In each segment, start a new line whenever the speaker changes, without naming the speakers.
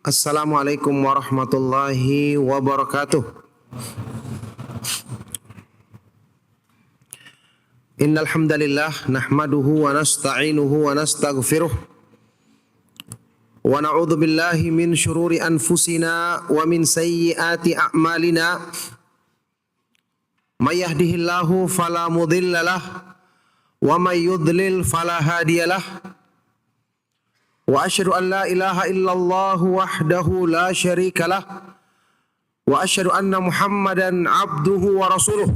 Assalamualaikum warahmatullahi wabarakatuh. Innal hamdalillah nahmaduhu wa nasta'inuhu wa nastaghfiruh wa na'udzu billahi min shururi anfusina wa min sayyiati a'malina. May yahdihillahu fala mudhillalah wa may yudlil fala hadiyalah. Wa asyhadu an la ilaha illallah wahdahu la syarika lah wa asyhadu anna Muhammadan abduhu wa rasuluh.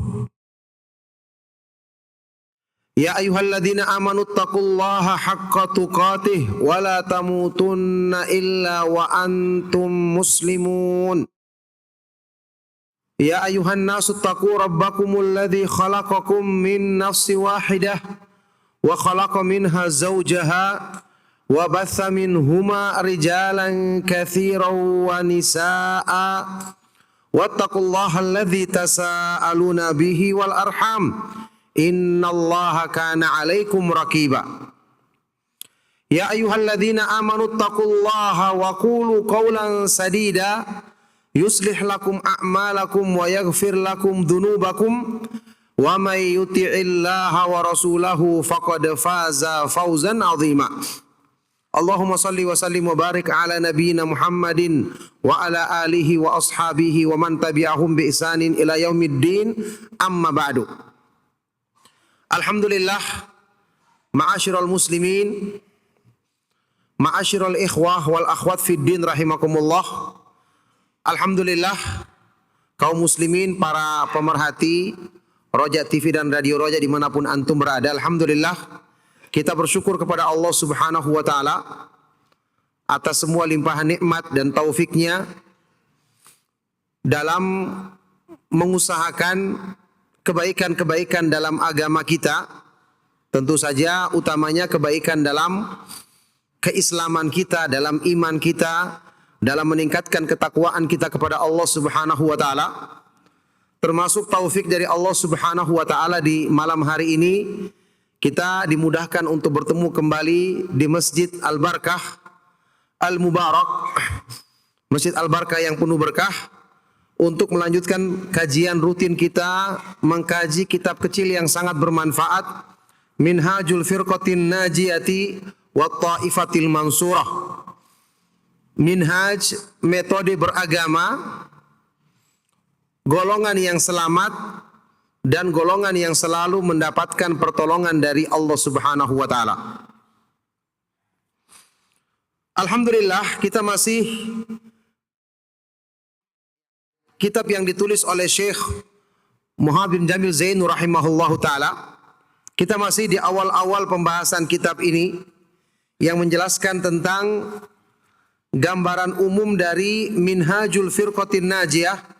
Ya ayyuhalladzina amanu taqullaha haqqa tuqatih wa la tamutunna illa wa antum muslimun. Ya ayyuhan nasu taqu rabbakumul ladzi khalaqakum min nafsin wahidah wa khalaqa minha zawjaha wa batha minhuma rijalan katsiran wa nisaa'a wattaqullaha alladzi tasaaluna bihi wal arham innallaha kana 'alaikum raqiba. Ya ayyuhalladzina amanu taqullaha wa qulu qawlan sadida yuslih lakum a'malakum wa yaghfir lakum dhunubakum wa may yuti'illaha wa rasulahu faqad faza fawzan 'azima. Allahumma salli wa sallim wa barik ala nabiyyina Muhammadin wa ala alihi wa ashabihi wa man tabi'ahum bi ihsanin ila yaumiddin, amma ba'du. Alhamdulillah, ma'asyiral muslimin, ma'asyiral ikhwah wal akhwat fid din rahimakumullah. Alhamdulillah, kaum muslimin, para pemerhati Roja TV dan Radio Roja dimanapun antum berada, alhamdulillah kita bersyukur kepada Allah Subhanahu wa Ta'ala atas semua limpahan nikmat dan taufiknya dalam mengusahakan kebaikan-kebaikan dalam agama kita. Tentu saja utamanya kebaikan dalam keislaman kita, dalam iman kita, dalam meningkatkan ketakwaan kita kepada Allah Subhanahu wa Ta'ala. Termasuk taufik dari Allah Subhanahu wa Ta'ala di malam hari ini kita dimudahkan untuk bertemu kembali di Masjid Al-Barkah Al-Mubarak, Masjid Al-Barkah yang penuh berkah, untuk melanjutkan kajian rutin kita mengkaji kitab kecil yang sangat bermanfaat, Minhajul Firqatin Najiyati wa Ta'ifatil Mansurah. Minhaj, metode beragama, golongan yang selamat dan golongan yang selalu mendapatkan pertolongan dari Allah Subhanahu wa Ta'ala. Alhamdulillah, kita masih kitab yang ditulis oleh Syekh Muhammad bin Jamil Zainu rahimahullahu ta'ala. Kita masih di awal-awal pembahasan kitab ini yang menjelaskan tentang gambaran umum dari Minhajul Firqatin Najiyah,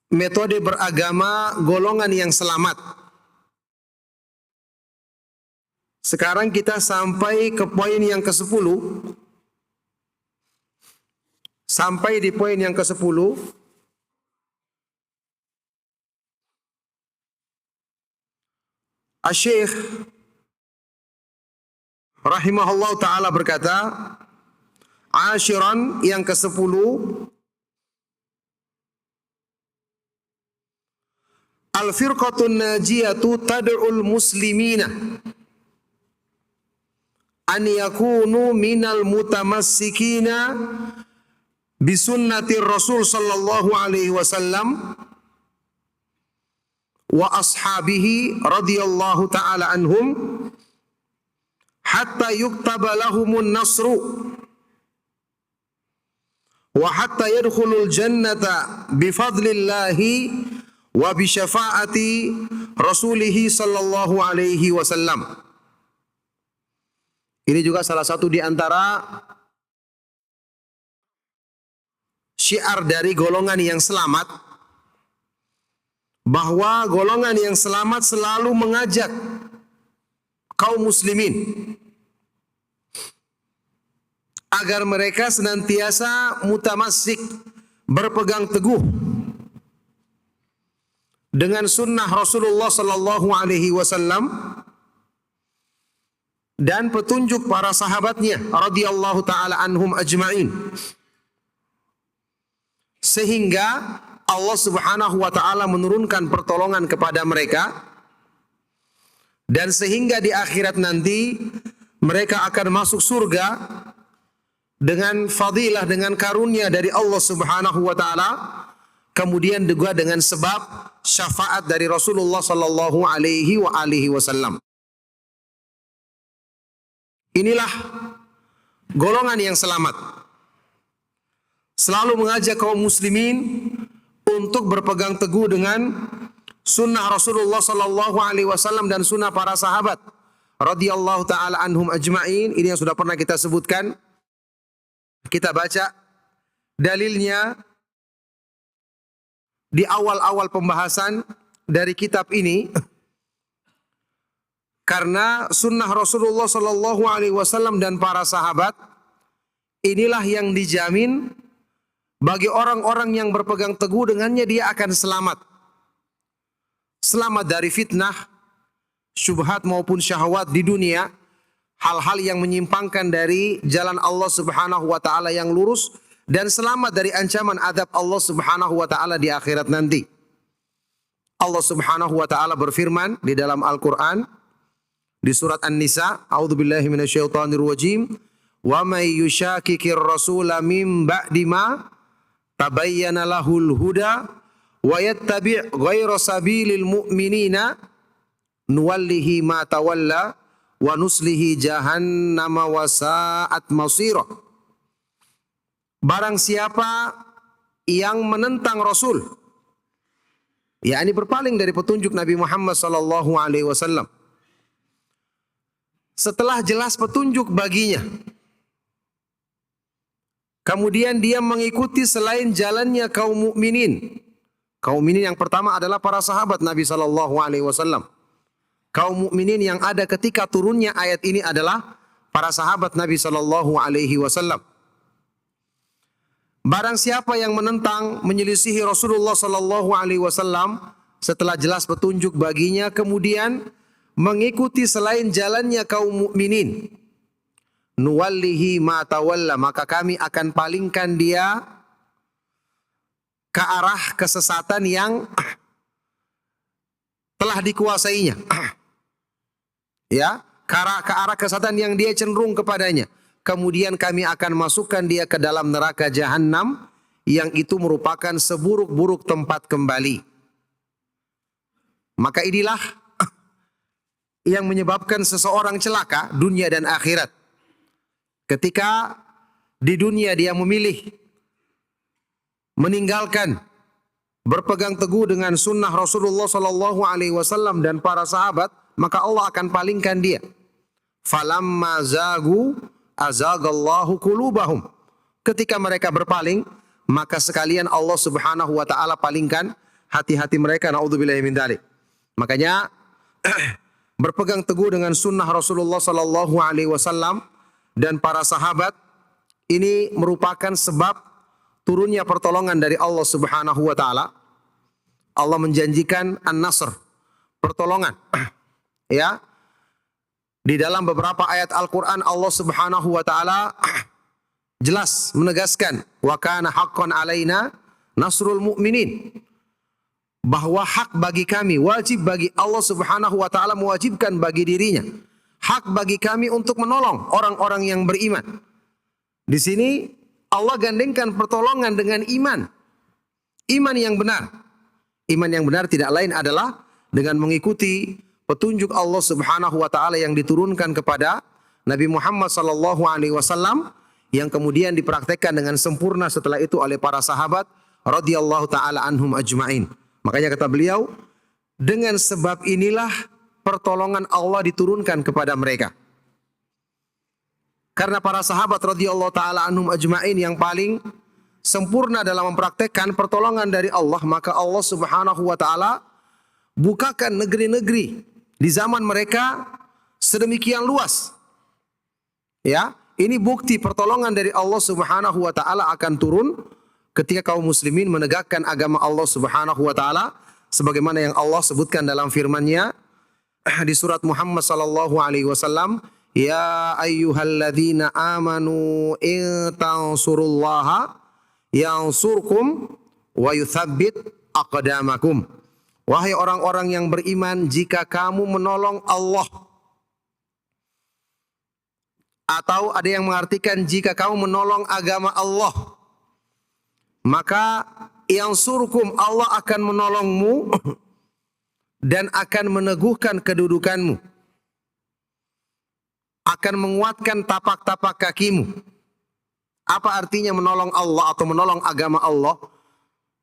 metode beragama golongan yang selamat. Sekarang kita sampai ke poin yang ke-10. Sampai di poin yang ke-10. Asy-Syaikh rahimahullah ta'ala berkata, asyiran, yang ke-10, Al-firqatun najiyatu tad'ul muslimina an yakunu minal mutamassikina bisunnati Rasul sallallahu alaihi wasallam wa ashabihi radhiyallahu ta'ala anhum hatta yuktaba lahumun nasru wa hatta yadkhulul jannata bifadlillahi wa bi syafaati Rasulih sallallahu alaihi wasallam. Ini juga salah satu di antara syiar dari golongan yang selamat, bahwa golongan yang selamat selalu mengajak kaum muslimin agar mereka senantiasa mutamassik, berpegang teguh dengan sunnah Rasulullah sallallahu alaihi wasallam dan petunjuk para sahabatnya radhiyallahu taala anhum ajma'in. Sehingga Allah Subhanahu wa taala menurunkan pertolongan kepada mereka, dan sehingga di akhirat nanti mereka akan masuk surga dengan fadilah, dengan karunia dari Allah Subhanahu wa taala, kemudian juga dengan sebab syafaat dari Rasulullah sallallahu alaihi wasallam. Inilah golongan yang selamat. Selalu mengajak kaum muslimin untuk berpegang teguh dengan sunnah Rasulullah sallallahu alaihi wasallam dan sunnah para sahabat radhiyallahu taala anhum ajma'in. Ini yang sudah pernah kita sebutkan. Kita baca dalilnya di awal-awal pembahasan dari kitab ini. Karena sunnah Rasulullah sallallahu alaihi wasallam dan para sahabat inilah yang dijamin bagi orang-orang yang berpegang teguh dengannya, dia akan selamat. Selamat dari fitnah, syubhat maupun syahwat di dunia, hal-hal yang menyimpangkan dari jalan Allah Subhanahu wa taala yang lurus, dan selamat dari ancaman adab Allah Subhanahu wa taala di akhirat nanti. Allah Subhanahu wa taala berfirman di dalam Al-Qur'an di surat An-Nisa, a'udzubillahi minasyaitonir rajim, wa may yushakikir rasula min ba'di ma tabayyana lahul huda wa yattabi' ghayra sabilil mu'minina nuwallihi ma tawalla wa nuslihi jahannama wa sa'at masira. Barang siapa yang menentang Rasul, yakni berpaling dari petunjuk Nabi Muhammad sallallahu alaihi wasallam, setelah jelas petunjuk baginya, kemudian dia mengikuti selain jalannya kaum mukminin. Kaum mukminin yang pertama adalah para sahabat Nabi sallallahu alaihi wasallam. Kaum mukminin yang ada ketika turunnya ayat ini adalah para sahabat Nabi sallallahu alaihi wasallam. Barang siapa yang menentang, menyelisihi Rasulullah sallallahu alaihi wasallam setelah jelas petunjuk baginya, kemudian mengikuti selain jalannya kaum mukminin, nuwallihi ma tawalla, maka kami akan palingkan dia ke arah kesesatan yang telah dikuasainya. Ya, ke arah kesesatan yang dia cenderung kepadanya. Kemudian kami akan masukkan dia ke dalam neraka jahanam, yang itu merupakan seburuk-buruk tempat kembali. Maka inilah yang menyebabkan seseorang celaka dunia dan akhirat. Ketika di dunia dia memilih meninggalkan berpegang teguh dengan sunnah Rasulullah sallallahu alaihi wasallam dan para sahabat, maka Allah akan palingkan dia. Falamma zagu azagallahu qulubahum. Ketika mereka berpaling, maka sekalian Allah Subhanahu wa taala palingkan hati-hati mereka. Naudzubillahi min dzalik. Makanya berpegang teguh dengan sunnah Rasulullah sallallahu alaihi wasallam dan para sahabat ini merupakan sebab turunnya pertolongan dari Allah Subhanahu wa taala. Allah menjanjikan an-nasr, pertolongan. Ya. Di dalam beberapa ayat Al-Qur'an Allah Subhanahu wa taala jelas menegaskan wa kana haqqan alaina nasrul mu'minin. Bahwa hak bagi kami, wajib bagi Allah Subhanahu wa taala, mewajibkan bagi dirinya, hak bagi kami untuk menolong orang-orang yang beriman. Di sini Allah gandengkan pertolongan dengan iman. Iman yang benar. Iman yang benar tidak lain adalah dengan mengikuti petunjuk Allah Subhanahu wa taala yang diturunkan kepada Nabi Muhammad sallallahu alaihi wasallam, yang kemudian dipraktekkan dengan sempurna setelah itu oleh para sahabat radhiyallahu taala anhum ajma'in. Makanya kata beliau, dengan sebab inilah pertolongan Allah diturunkan kepada mereka. Karena para sahabat radhiyallahu taala anhum ajma'in yang paling sempurna dalam mempraktekkan pertolongan dari Allah, maka Allah Subhanahu wa taala bukakan negeri-negeri di zaman mereka sedemikian luas. Ya, ini bukti pertolongan dari Allah Subhanahu wa taala akan turun ketika kaum muslimin menegakkan agama Allah Subhanahu wa taala sebagaimana yang Allah sebutkan dalam firman-Nya di surat Muhammad sallallahu alaihi wasallam, Ya ayyuhalladzina amanu in tansurullaha yansurkum wa yuthabbit aqdamakum. Wahai orang-orang yang beriman, jika kamu menolong Allah, atau ada yang mengartikan jika kamu menolong agama Allah, maka yansurkum, Allah akan menolongmu dan akan meneguhkan kedudukanmu, akan menguatkan tapak-tapak kakimu. Apa artinya menolong Allah atau menolong agama Allah?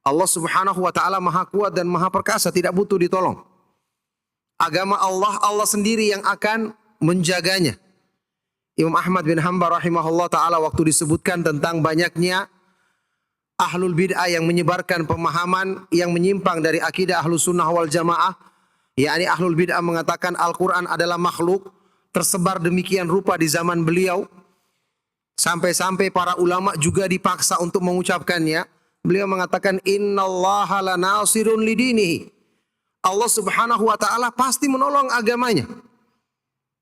Allah subhanahu wa ta'ala maha kuat dan maha perkasa, tidak butuh ditolong. Agama Allah, Allah sendiri yang akan menjaganya. Imam Ahmad bin Hanbal rahimahullah ta'ala waktu disebutkan tentang banyaknya ahlul bid'ah yang menyebarkan pemahaman yang menyimpang dari akidah ahlus sunnah wal jamaah, yakni ahlul bid'ah mengatakan Al-Quran adalah makhluk, tersebar demikian rupa di zaman beliau, sampai-sampai para ulama juga dipaksa untuk mengucapkannya. Beliau mengatakan innallaha lanasirun lidinihi, Allah subhanahu wa ta'ala pasti menolong agamanya.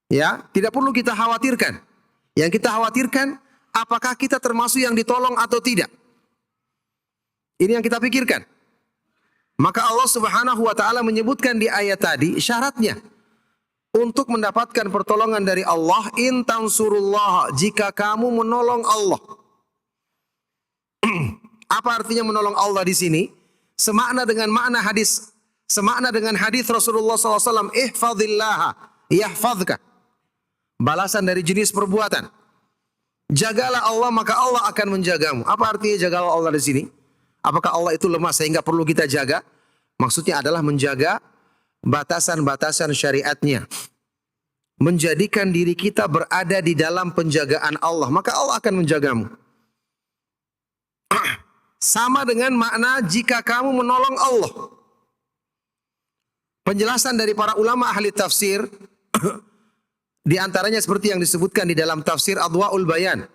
Ya, tidak perlu kita khawatirkan. Yang kita khawatirkan, apakah kita termasuk yang ditolong atau tidak. Ini yang kita pikirkan. Maka Allah subhanahu wa ta'ala menyebutkan di ayat tadi syaratnya untuk mendapatkan pertolongan dari Allah, in tansurullah, jika kamu menolong Allah. Apa artinya menolong Allah di sini? Semakna dengan makna hadis, semakna dengan hadis Rasulullah SAW, ihfadhillaha yahfadhka. Balasan dari jenis perbuatan. Jagalah Allah maka Allah akan menjagamu. Apa artinya jagalah Allah di sini? Apakah Allah itu lemah sehingga perlu kita jaga? Maksudnya adalah menjaga batasan-batasan syariatnya. Menjadikan diri kita berada di dalam penjagaan Allah, maka Allah akan menjagamu. Sama dengan makna jika kamu menolong Allah. Penjelasan dari para ulama ahli tafsir di antaranya seperti yang disebutkan di dalam tafsir Adwa'ul Bayan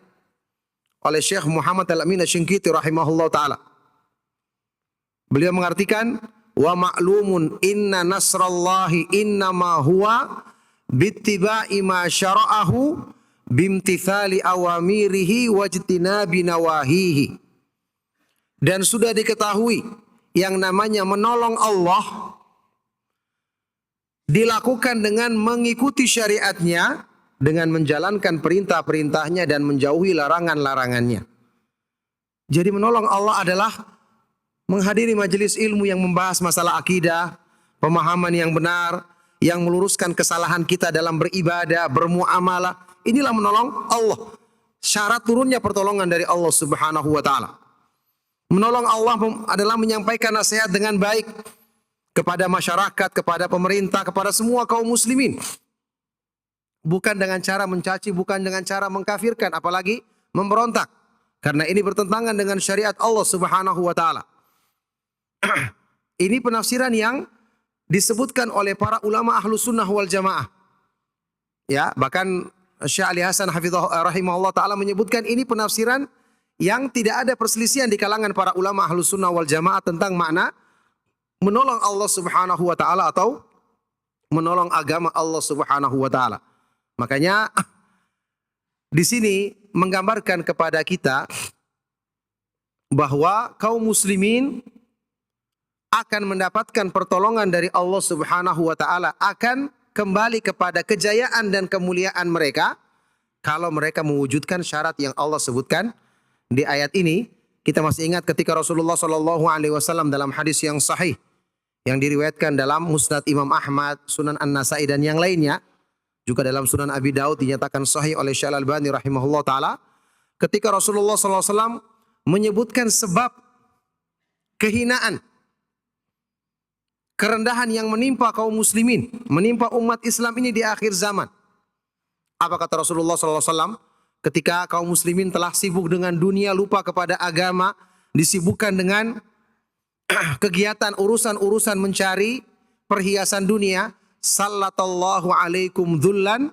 oleh Syekh Muhammad Al-Amin Asy-Shinqiti rahimahullah ta'ala. Beliau mengartikan, wa ma'lumun inna nasrallahi innama huwa bittiba'i ma syara'ahu bimtithali awamirihi wajtinabi nawahihi. Dan sudah diketahui yang namanya menolong Allah dilakukan dengan mengikuti syariatnya, dengan menjalankan perintah-perintahnya dan menjauhi larangan-larangannya. Jadi menolong Allah adalah menghadiri majelis ilmu yang membahas masalah akidah, pemahaman yang benar, yang meluruskan kesalahan kita dalam beribadah, bermuamalah. Inilah menolong Allah. Syarat turunnya pertolongan dari Allah subhanahu wa ta'ala. Menolong Allah adalah menyampaikan nasihat dengan baik kepada masyarakat, kepada pemerintah, kepada semua kaum muslimin. Bukan dengan cara mencaci, bukan dengan cara mengkafirkan, apalagi memberontak. Karena ini bertentangan dengan syariat Allah subhanahu wa ta'ala. Ini penafsiran yang disebutkan oleh para ulama ahlu sunnah wal jamaah. Ya, bahkan Syekh Ali Hasan rahimahullah ta'ala menyebutkan ini penafsiran yang tidak ada perselisihan di kalangan para ulama ahlu sunnah wal jamaah tentang makna menolong Allah subhanahu wa ta'ala atau menolong agama Allah subhanahu wa ta'ala. Makanya di sini menggambarkan kepada kita bahwa kaum muslimin akan mendapatkan pertolongan dari Allah subhanahu wa ta'ala, akan kembali kepada kejayaan dan kemuliaan mereka kalau mereka mewujudkan syarat yang Allah sebutkan di ayat ini. Kita masih ingat ketika Rasulullah SAW dalam hadis yang sahih yang diriwayatkan dalam Musnad Imam Ahmad, Sunan An-Nasai dan yang lainnya, juga dalam Sunan Abi Daud dinyatakan sahih oleh Syekh Al-Albani rahimahullah ta'ala, ketika Rasulullah SAW menyebutkan sebab kehinaan, kerendahan yang menimpa kaum muslimin, menimpa umat Islam ini di akhir zaman. Apa kata Rasulullah SAW? Ketika kaum muslimin telah sibuk dengan dunia, lupa kepada agama, disibukkan dengan kegiatan urusan-urusan mencari perhiasan dunia, sallatallahu alaikum dhullan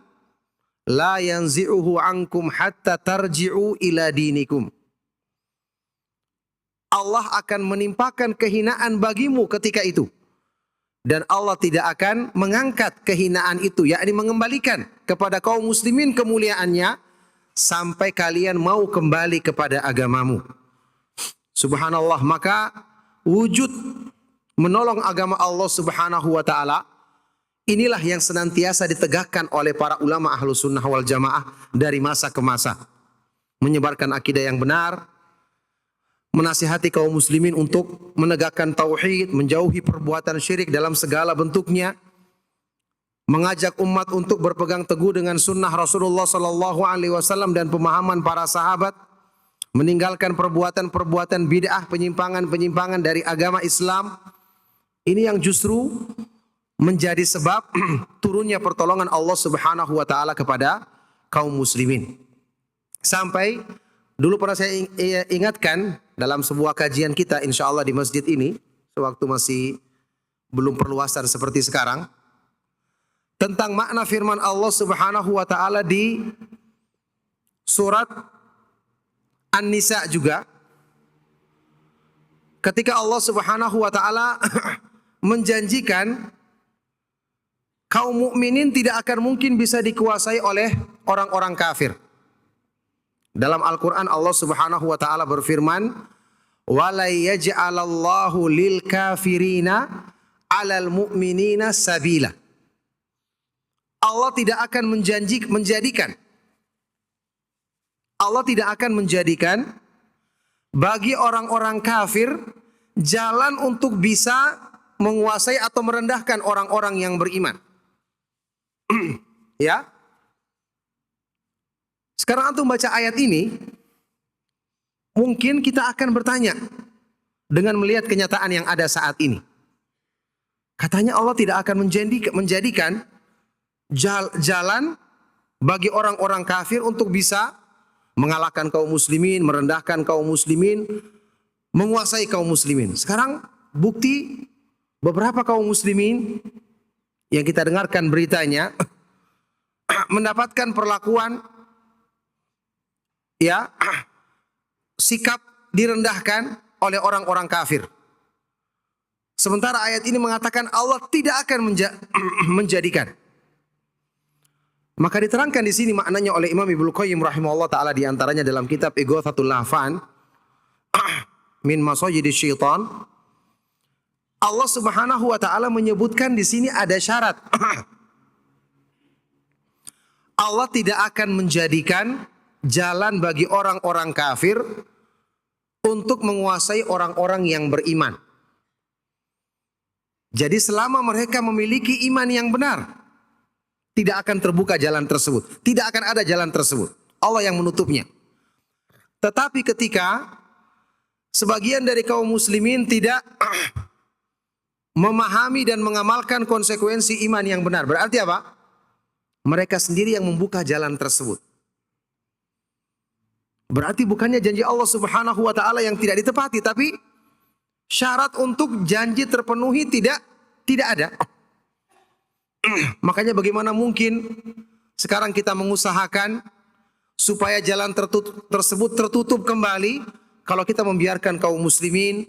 la yanzi'uhu ankum hatta tarji'u ila dinikum. Allah akan menimpakan kehinaan bagimu ketika itu, Dan Allah tidak akan mengangkat kehinaan itu, yakni mengembalikan kepada kaum muslimin kemuliaannya sampai kalian mau kembali kepada agamamu. Subhanallah, maka wujud menolong agama Allah Subhanahu wa taala inilah yang senantiasa ditegakkan oleh para ulama Ahlus Sunnah wal Jamaah dari masa ke masa. Menyebarkan akidah yang benar, menasihati kaum muslimin untuk menegakkan tauhid, menjauhi perbuatan syirik dalam segala bentuknya, mengajak umat untuk berpegang teguh dengan sunnah Rasulullah sallallahu alaihi wasallam dan pemahaman para sahabat, meninggalkan perbuatan-perbuatan bid'ah, penyimpangan-penyimpangan dari agama Islam. Ini yang justru menjadi sebab turunnya pertolongan Allah Subhanahu wa taala kepada kaum muslimin. Sampai dulu pernah saya ingatkan dalam sebuah kajian kita insyaallah di masjid ini, sewaktu masih belum perluasan seperti sekarang, tentang makna firman Allah Subhanahu wa taala di surat An-Nisa juga, ketika Allah Subhanahu wa taala menjanjikan kaum mukminin tidak akan mungkin bisa dikuasai oleh orang-orang kafir. Dalam Al-Quran Allah Subhanahu wa taala berfirman, "Wala yaj'alallahu lil kafirina 'alal mu'minina sabila." Allah tidak akan menjadikan bagi orang-orang kafir jalan untuk bisa menguasai atau merendahkan orang-orang yang beriman. Ya. Sekarang antum baca ayat ini, mungkin kita akan bertanya dengan melihat kenyataan yang ada saat ini. Katanya Allah tidak akan menjadikan jalan bagi orang-orang kafir untuk bisa mengalahkan kaum muslimin, merendahkan kaum muslimin, menguasai kaum muslimin. Sekarang bukti beberapa kaum muslimin yang kita dengarkan beritanya mendapatkan perlakuan, ya, sikap direndahkan oleh orang-orang kafir. Sementara ayat ini mengatakan Allah tidak akan menjadikan. Maka diterangkan di sini maknanya oleh Imam Ibnu Qayyim rahimahullah taala, di antaranya dalam kitab Ighatsatul Lahfan min Masayidisy Syaitan. Allah Subhanahu wa taala menyebutkan di sini ada syarat. Allah tidak akan menjadikan jalan bagi orang-orang kafir untuk menguasai orang-orang yang beriman. Jadi selama mereka memiliki iman yang benar, tidak akan terbuka jalan tersebut. Tidak akan ada jalan tersebut. Allah yang menutupnya. Tetapi ketika sebagian dari kaum muslimin tidak memahami dan mengamalkan konsekuensi iman yang benar, berarti apa? Mereka sendiri yang membuka jalan tersebut. Berarti bukannya janji Allah Subhanahu wa taala yang tidak ditepati, tapi syarat untuk janji terpenuhi tidak ada. Makanya bagaimana mungkin sekarang kita mengusahakan supaya jalan tersebut tertutup kembali kalau kita membiarkan kaum muslimin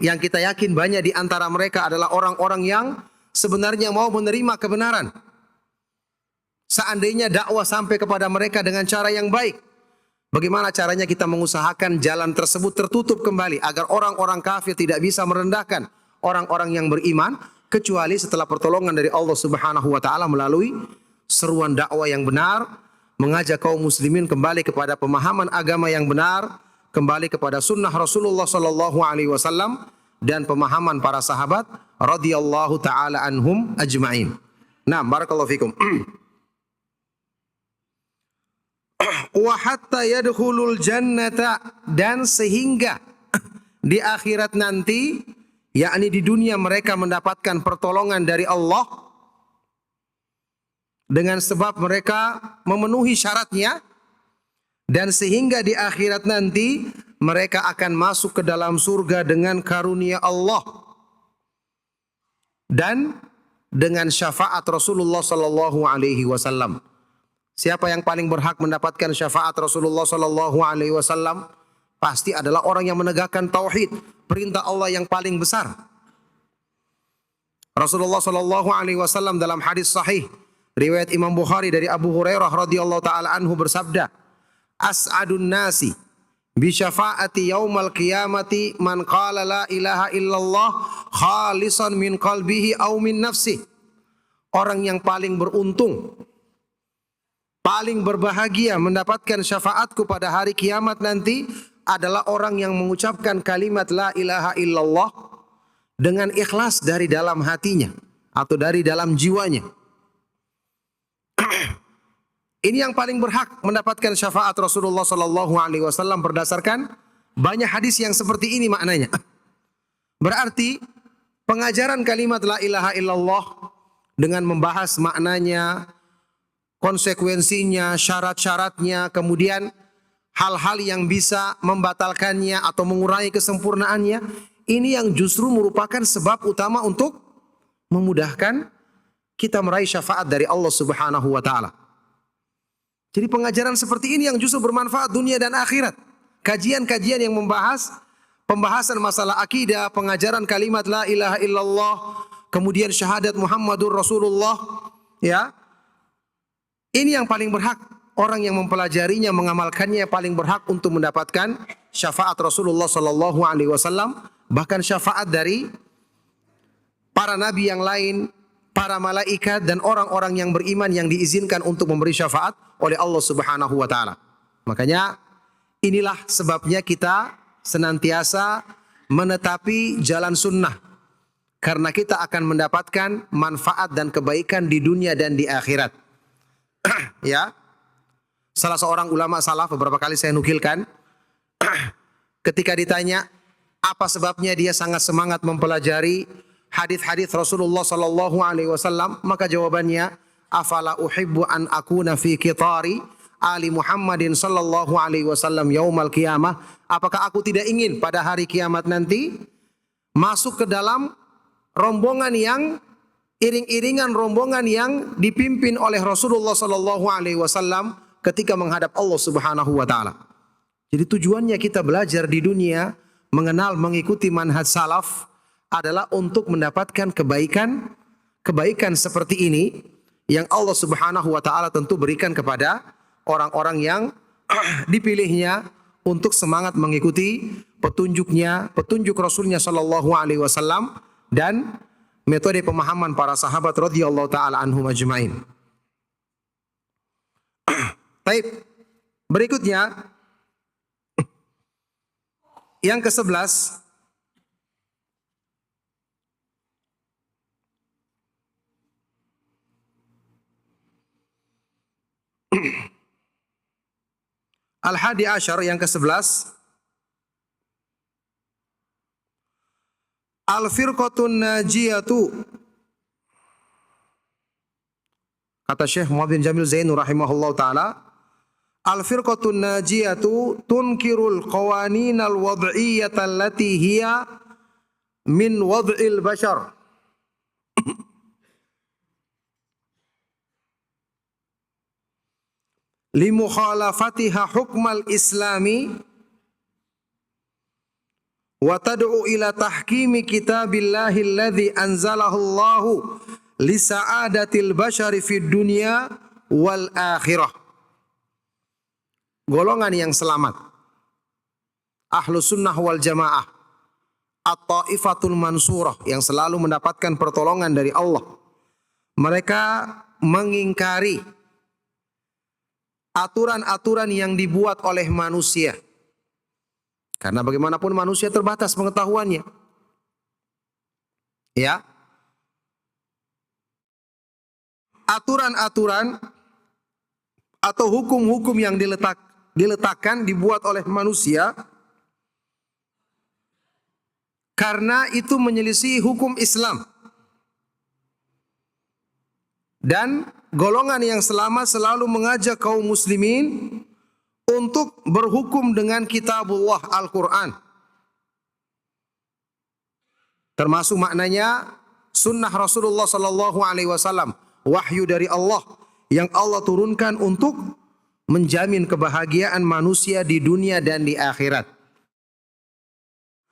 yang kita yakin banyak di antara mereka adalah orang-orang yang sebenarnya mau menerima kebenaran. Seandainya dakwah sampai kepada mereka dengan cara yang baik, bagaimana caranya kita mengusahakan jalan tersebut tertutup kembali agar orang-orang kafir tidak bisa merendahkan orang-orang yang beriman, kecuali setelah pertolongan dari Allah Subhanahu wa taala melalui seruan dakwah yang benar, mengajak kaum muslimin kembali kepada pemahaman agama yang benar, kembali kepada sunnah Rasulullah sallallahu alaihi wasallam dan pemahaman para sahabat radhiyallahu taala anhum ajma'in. Nah, barakallahu fikum. Wa hatta yadkhulul jannata, dan sehingga di akhirat nanti, yakni di dunia mereka mendapatkan pertolongan dari Allah dengan sebab mereka memenuhi syaratnya, dan sehingga di akhirat nanti mereka akan masuk ke dalam surga dengan karunia Allah dan dengan syafaat Rasulullah sallallahu alaihi wasallam. Siapa yang paling berhak mendapatkan syafaat Rasulullah sallallahu alaihi wasallam? Pasti adalah orang yang menegakkan tauhid, perintah Allah yang paling besar. Rasulullah Shallallahu Alaihi Wasallam dalam hadis sahih riwayat Imam Bukhari dari Abu Hurairah radhiyallahu taala anhu bersabda, "As'adun nasi bi syafaati yaumal qiyamati man qala la ilaha illallah khalisan min qalbihi aw min nafsihi." Orang yang paling beruntung, paling berbahagia mendapatkan syafaatku pada hari kiamat nanti adalah orang yang mengucapkan kalimat la ilaha illallah dengan ikhlas dari dalam hatinya atau dari dalam jiwanya. Ini yang paling berhak mendapatkan syafaat Rasulullah Sallallahu Alaihi Wasallam berdasarkan banyak hadis yang seperti ini maknanya. Berarti pengajaran kalimat la ilaha illallah dengan membahas maknanya, konsekuensinya, syarat-syaratnya, kemudian hal-hal yang bisa membatalkannya atau mengurangi kesempurnaannya, ini yang justru merupakan sebab utama untuk memudahkan kita meraih syafaat dari Allah Subhanahu wa taala. Jadi pengajaran seperti ini yang justru bermanfaat dunia dan akhirat. Kajian-kajian yang membahas pembahasan masalah akidah, pengajaran kalimat la ilaha illallah, kemudian syahadat Muhammadur Rasulullah, ya. Ini yang paling berhak, orang yang mempelajarinya, mengamalkannya paling berhak untuk mendapatkan syafaat Rasulullah sallallahu alaihi wasallam, bahkan syafaat dari para nabi yang lain, para malaikat dan orang-orang yang beriman yang diizinkan untuk memberi syafaat oleh Allah Subhanahu wa taala. Makanya inilah sebabnya kita senantiasa menetapi jalan sunnah, karena kita akan mendapatkan manfaat dan kebaikan di dunia dan di akhirat. Ya, salah seorang ulama salaf, beberapa kali saya nukilkan, ketika ditanya apa sebabnya dia sangat semangat mempelajari hadis-hadis Rasulullah sallallahu alaihi wasallam, maka jawabannya, afala uhibbu an akuna fi qitari ali Muhammadin sallallahu alaihi wasallam yaumal qiyamah. Apakah aku tidak ingin pada hari kiamat nanti masuk ke dalam rombongan yang iring-iringan rombongan yang dipimpin oleh Rasulullah sallallahu alaihi wasallam ketika menghadap Allah Subhanahu wa taala. Jadi tujuannya kita belajar di dunia, mengenal, mengikuti manhaj salaf adalah untuk mendapatkan kebaikan seperti ini yang Allah Subhanahu wa taala tentu berikan kepada orang-orang yang dipilihnya untuk semangat mengikuti petunjuk Rasulnya sallallahu alaihi wasallam dan metode pemahaman para sahabat radhiyallahu taala anhum ajmain. Baik. Berikutnya yang ke-11, Al-Hadi Asyar, yang ke-11, Al-Firqatun Najiyatu. Kata Syekh Muhammad bin Jamil Zainu rahimahullah ta'ala, Al-Firqatun Najiyatu tunkirul qawaninal wad'iyyata allati hiya min wad'il bashar. Limukhalafatiha hukmal islami wa tad'u ila tahkimi kitabillahi alladhi anzalahu Allahu li sa'adatil bashari fid dunya wal akhirah. Golongan yang selamat, Ahlus Sunnah wal Jamaah, At-Taifatul Mansurah, yang selalu mendapatkan pertolongan dari Allah. Mereka mengingkari aturan-aturan yang dibuat oleh manusia. Karena bagaimanapun manusia terbatas pengetahuannya. Ya. Aturan-aturan atau hukum-hukum yang diletakkan, dibuat oleh manusia, karena itu menyelisih hukum Islam. Dan golongan yang selamat selalu mengajak kaum muslimin untuk berhukum dengan kitabullah Al-Quran. Termasuk maknanya sunnah Rasulullah sallallahu alaihi wasallam, wahyu dari Allah yang Allah turunkan untuk menjamin kebahagiaan manusia di dunia dan di akhirat.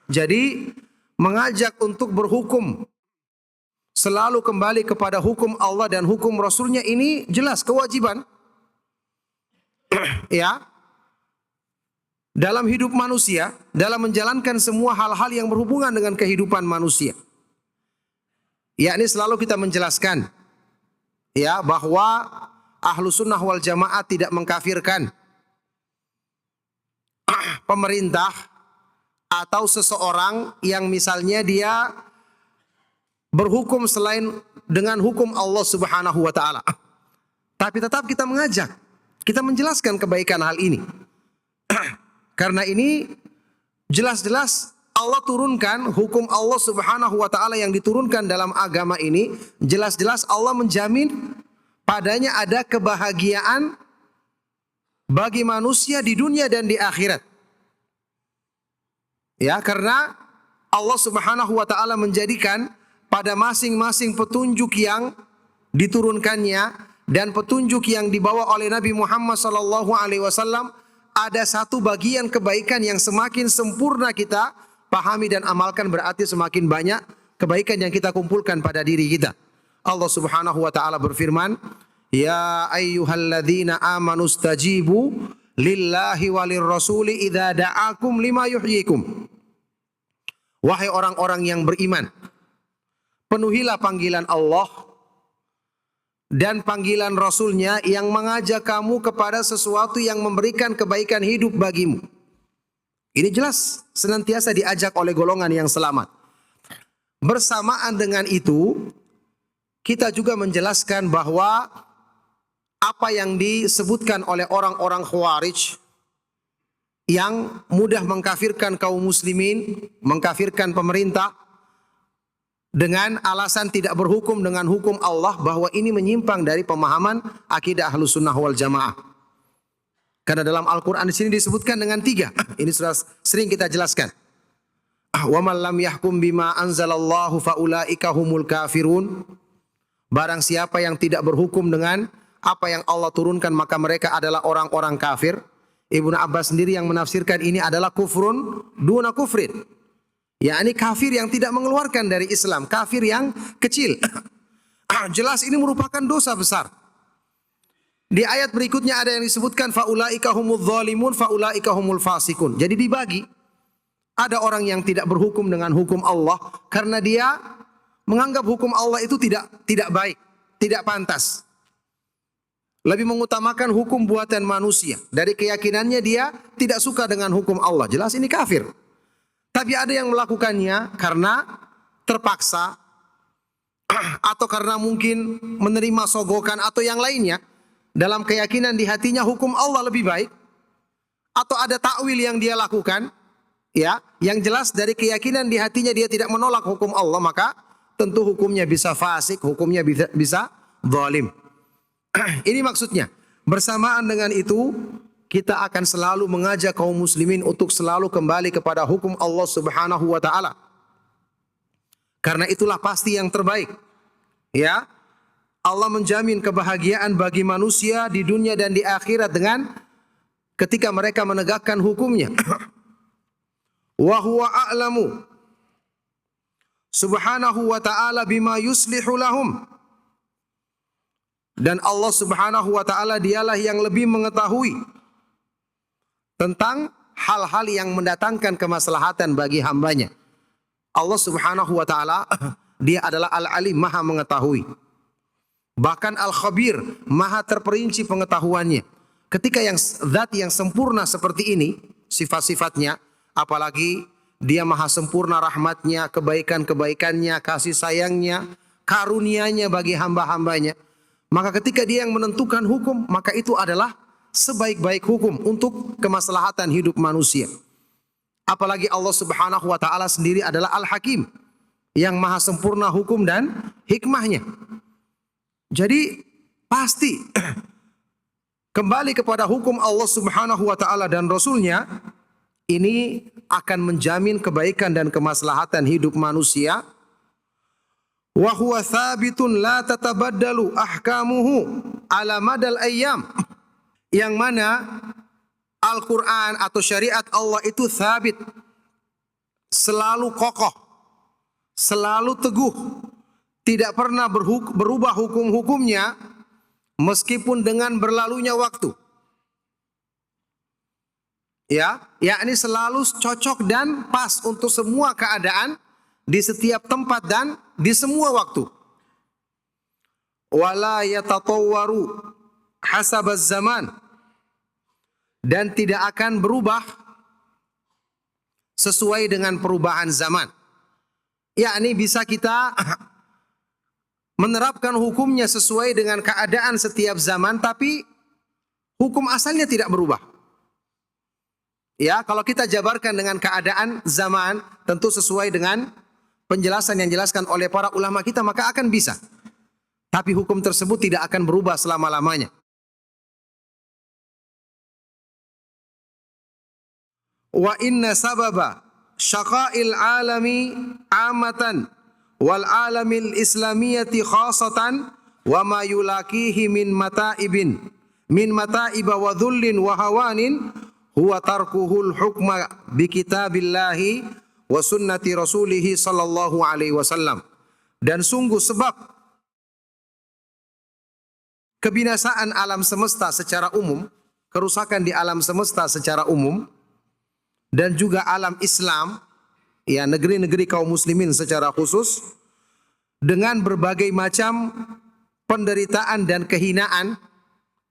Jadi mengajak untuk berhukum selalu kembali kepada hukum Allah dan hukum Rasulnya, ini jelas kewajiban ya dalam hidup manusia, dalam menjalankan semua hal-hal yang berhubungan dengan kehidupan manusia. Yakni selalu kita menjelaskan ya bahwa Ahlus Sunnah wal Jamaah tidak mengkafirkan pemerintah atau seseorang yang misalnya dia berhukum selain dengan hukum Allah Subhanahu wa taala. Tapi tetap kita mengajak, kita menjelaskan kebaikan hal ini. Karena ini jelas-jelas Allah turunkan hukum Allah Subhanahu wa taala yang diturunkan dalam agama ini, jelas-jelas Allah menjamin padanya ada kebahagiaan bagi manusia di dunia dan di akhirat. Ya, karena Allah Subhanahu wa taala menjadikan pada masing-masing petunjuk yang diturunkannya dan petunjuk yang dibawa oleh Nabi Muhammad sallallahu alaihi wasallam ada satu bagian kebaikan yang semakin sempurna kita pahami dan amalkan, berarti semakin banyak kebaikan yang kita kumpulkan pada diri kita. Allah Subhanahu wa taala berfirman, "Ya ayyuhalladzina amanu stajibu lillahi walir rasuli idza da'akum lima yuhyikum." Wahai orang-orang yang beriman, penuhilah panggilan Allah dan panggilan Rasulnya yang mengajak kamu kepada sesuatu yang memberikan kebaikan hidup bagimu. Ini jelas senantiasa diajak oleh golongan yang selamat. Bersamaan dengan itu, kita juga menjelaskan bahwa apa yang disebutkan oleh orang-orang Khawarij yang mudah mengkafirkan kaum muslimin, mengkafirkan pemerintah, dengan alasan tidak berhukum dengan hukum Allah, bahwa ini menyimpang dari pemahaman akidah Ahlus Sunnah wal Jamaah. Karena dalam Al-Quran di sini disebutkan dengan 3. Ini sudah sering kita jelaskan. Wa man lam yahkum bima anzalallahu faulaika humul kafirun. Barang siapa yang tidak berhukum dengan apa yang Allah turunkan, maka mereka adalah orang-orang kafir. Ibnu Abbas sendiri yang menafsirkan ini adalah kufrun duna kufrin. yakni kafir yang tidak mengeluarkan dari Islam, kafir yang kecil. Jelas ini merupakan dosa besar. Di ayat berikutnya ada yang disebutkan faulaika humudz zalimun faulaika humul fasikun. Jadi dibagi. Ada orang yang tidak berhukum dengan hukum Allah karena dia menganggap hukum Allah itu tidak baik, tidak pantas. Lebih mengutamakan hukum buatan manusia. Dari keyakinannya dia tidak suka dengan hukum Allah. Jelas ini kafir. Tapi ada yang melakukannya karena terpaksa atau karena mungkin menerima sogokan atau yang lainnya, dalam keyakinan di hatinya hukum Allah lebih baik, atau ada takwil yang dia lakukan, ya, yang jelas dari keyakinan di hatinya dia tidak menolak hukum Allah, maka tentu hukumnya bisa fasik, hukumnya bisa zalim. Ini maksudnya. Bersamaan dengan itu, kita akan selalu mengajak kaum muslimin untuk selalu kembali kepada hukum Allah Subhanahu wa taala. Karena itulah pasti yang terbaik. Ya. Allah menjamin kebahagiaan bagi manusia di dunia dan di akhirat dengan ketika mereka menegakkan hukumnya. Wa huwa a'lamu Subhanahu wa ta'ala bima yuslihu lahum. Dan Allah Subhanahu wa ta'ala dialah yang lebih mengetahui tentang hal-hal yang mendatangkan kemaslahatan bagi hambanya. Allah Subhanahu wa ta'ala dia adalah Al-Alim, maha mengetahui. Bahkan Al-Khabir, maha terperinci pengetahuannya. Ketika yang zat yang sempurna seperti ini, sifat-sifatnya, apalagi dia maha sempurna rahmatnya, kebaikan-kebaikannya, kasih sayangnya, karunia-Nya bagi hamba-hambanya. Maka ketika dia yang menentukan hukum, maka itu adalah sebaik-baik hukum untuk kemaslahatan hidup manusia. Apalagi Allah Subhanahu wa ta'ala sendiri adalah Al-Hakim, yang maha sempurna hukum dan hikmahnya. Jadi pasti kembali kepada hukum Allah Subhanahu wa ta'ala dan Rasulnya, ini akan menjamin kebaikan dan kemaslahatan hidup manusia. Wa huwa thabitun la tatabaddalu ahkamuhu ala madal ayyam. Yang mana Al-Quran atau syariat Allah itu thabit, selalu kokoh, selalu teguh, tidak pernah berubah hukum-hukumnya meskipun dengan berlalunya waktu. Ya, yakni selalu cocok dan pas untuk semua keadaan di setiap tempat dan di semua waktu. Wala yatatawwaru hasabaz zaman, dan tidak akan berubah sesuai dengan perubahan zaman. Yakni bisa kita menerapkan hukumnya sesuai dengan keadaan setiap zaman, tapi hukum asalnya tidak berubah. Ya, kalau kita jabarkan dengan keadaan zaman, tentu sesuai dengan penjelasan yang dijelaskan oleh para ulama kita, maka akan bisa. Tapi hukum tersebut tidak akan berubah selama-lamanya. Wa inna sababa syaqa'il alami amatan wal alamil islamiyati khasatan wa ma yulaqihi min mata'iba wa dhullin wa hawanin huwa tarkuhul hukma bi kitabillahi wa sunnati rasulihi sallallahu alaihi wasallam. Dan sungguh sebab kebinasaan alam semesta secara umum, kerusakan di alam semesta secara umum, dan juga alam Islam, ya, negeri-negeri kaum muslimin secara khusus, dengan berbagai macam penderitaan dan kehinaan,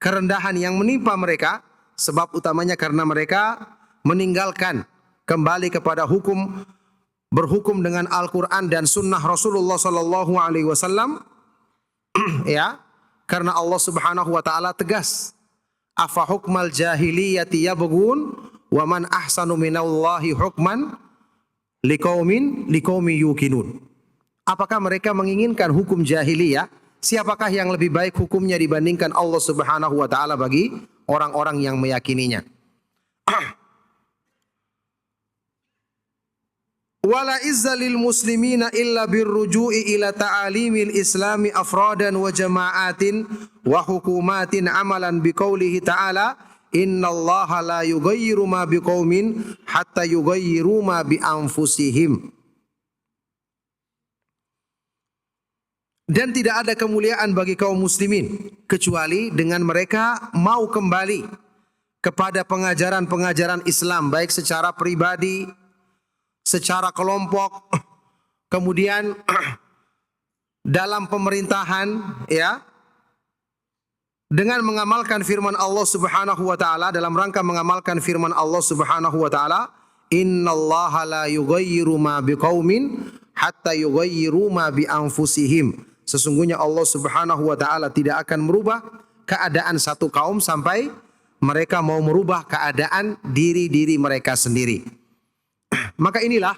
kerendahan yang menimpa mereka, sebab utamanya karena mereka meninggalkan kembali kepada berhukum dengan Al-Quran dan Sunnah Rasulullah Sallallahu Alaihi Wasallam. Ya, karena Allah Subhanahu Wa Taala tegas, afa hukmal jahiliyati yabghun wa man ahsanu minallahi hukman liqaumin yuqinun. Apakah mereka menginginkan hukum jahiliyah? Siapakah yang lebih baik hukumnya dibandingkan Allah Subhanahu Wa Taala bagi orang-orang yang meyakininya? Wala izza lil muslimina illa birruju'i ila ta'alimil islami afradan wa jama'atin wa hukumatin amalan biqaulihi ta'ala innallaha la yughayyiru ma biqaumin hatta yughayyiru ma bi anfusihim. Dan tidak ada kemuliaan bagi kaum muslimin kecuali dengan mereka mau kembali kepada pengajaran-pengajaran Islam, baik secara pribadi, secara kelompok, kemudian dalam pemerintahan, ya, dengan mengamalkan firman Allah Subhanahu wa taala, dalam rangka mengamalkan firman Allah Subhanahu wa taala, innallaha la yughayyiru ma biqaumin hatta yughayyiru ma bi anfusihim. Sesungguhnya Allah Subhanahu wa taala tidak akan merubah keadaan satu kaum sampai mereka mau merubah keadaan diri-diri mereka sendiri. Maka inilah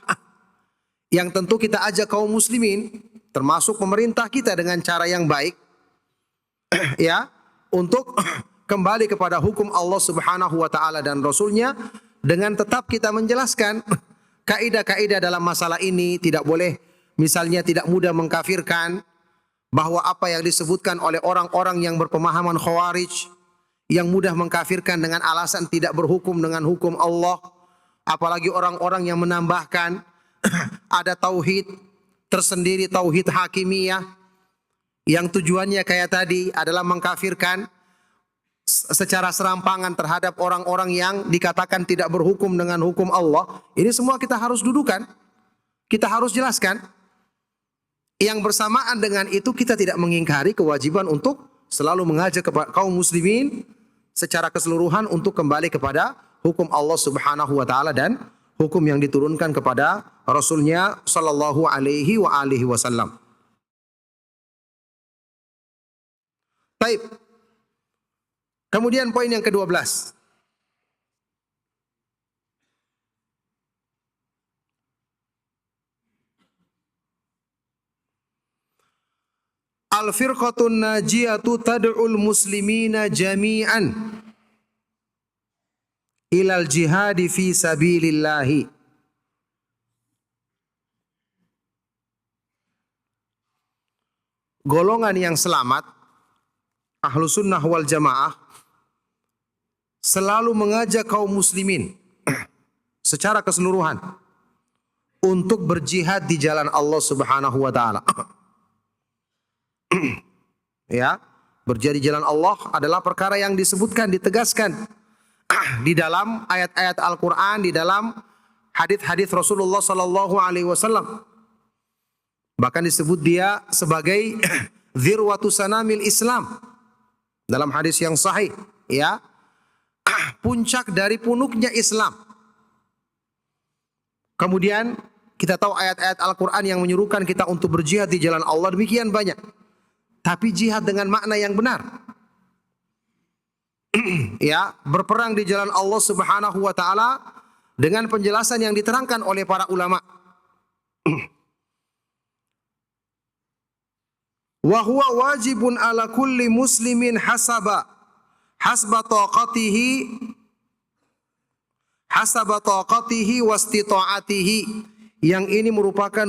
yang tentu kita ajak kaum muslimin, termasuk pemerintah kita dengan cara yang baik, ya, untuk kembali kepada hukum Allah Subhanahu wa taala dan Rasulnya, dengan tetap kita menjelaskan kaidah-kaidah dalam masalah ini. Tidak boleh misalnya tidak mudah mengkafirkan, bahwa apa yang disebutkan oleh orang-orang yang berpemahaman khawarij, yang mudah mengkafirkan dengan alasan tidak berhukum dengan hukum Allah, apalagi orang-orang yang menambahkan ada tauhid tersendiri, tauhid hakimiyah, yang tujuannya kayak tadi adalah mengkafirkan secara serampangan terhadap orang-orang yang dikatakan tidak berhukum dengan hukum Allah. Ini semua kita harus dudukan, kita harus jelaskan. Yang bersamaan dengan itu kita tidak mengingkari kewajiban untuk selalu mengajak kepada kaum muslimin secara keseluruhan untuk kembali kepada hukum Allah Subhanahu wa taala dan hukum yang diturunkan kepada Rasulnya sallallahu alaihi wa alihi wasallam. Baik. Kemudian poin yang ke-12. Al-firqatun najiyatu tad'ul muslimina jami'an ilal jihadi fi sabilillahi. Golongan yang selamat, ahlu sunnah wal jamaah, selalu mengajak kaum muslimin secara keseluruhan untuk berjihad di jalan Allah Subhanahu wa taala. Ya, berjihad di jalan Allah adalah perkara yang disebutkan, ditegaskan di dalam ayat-ayat Al-Quran, di dalam hadis-hadis Rasulullah Sallallahu Alaihi Wasallam. Bahkan disebut dia sebagai dzirwatu sanamil Islam dalam hadis yang sahih. Ya, puncak dari punuknya Islam. Kemudian kita tahu ayat-ayat Al-Quran yang menyuruhkan kita untuk berjihad di jalan Allah demikian banyak. Tapi jihad dengan makna yang benar. Ya, berperang di jalan Allah Subhanahu wa taala dengan penjelasan yang diterangkan oleh para ulama. Wa huwa wajibun ala kulli muslimin hasba taqatihi wastita'atihi. Yang ini merupakan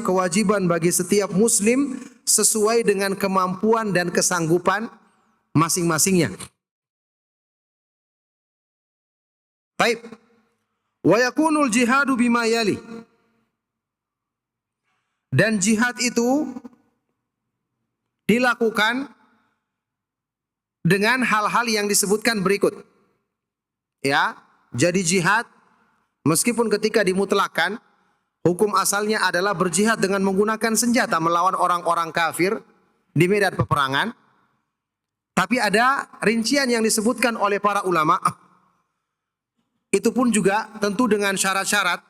kewajiban bagi setiap muslim sesuai dengan kemampuan dan kesanggupan masing-masingnya. Baik. Wa yakunul jihadu bima yali. Dan jihad itu dilakukan dengan hal-hal yang disebutkan berikut. Ya, jadi jihad meskipun ketika dimutlakkan, hukum asalnya adalah berjihad dengan menggunakan senjata melawan orang-orang kafir di medan peperangan. Tapi ada rincian yang disebutkan oleh para ulama. Itu pun juga tentu dengan syarat-syarat.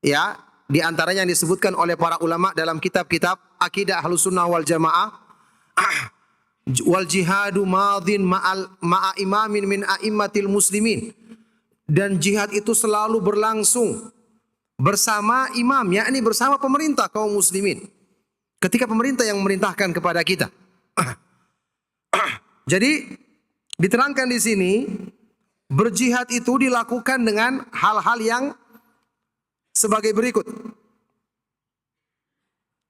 Ya, di antaranya yang disebutkan oleh para ulama dalam kitab-kitab akidah Ahlussunnah wal Jamaah. Wal jihadu madin ma'a imamin min a'immatil muslimin. Dan jihad itu selalu berlangsung bersama imam, yakni bersama pemerintah kaum muslimin. Ketika pemerintah yang memerintahkan kepada kita. Jadi diterangkan di sini berjihad itu dilakukan dengan hal-hal yang sebagai berikut.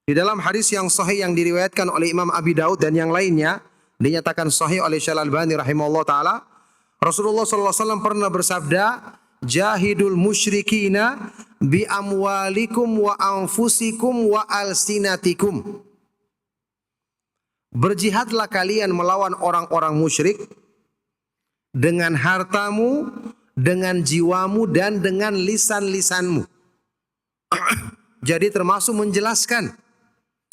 Di dalam hadis yang sahih yang diriwayatkan oleh Imam Abi Daud dan yang lainnya dinyatakan sahih oleh Syekh Al-Albani rahimahullah taala, Rasulullah sallallahu alaihi wasallam pernah bersabda, "Jahidul musyrikina bi amwalikum wa anfusikum wa alsinatikum." Berjihadlah kalian melawan orang-orang musyrik dengan hartamu, dengan jiwamu dan dengan lisan-lisanmu. Jadi termasuk menjelaskan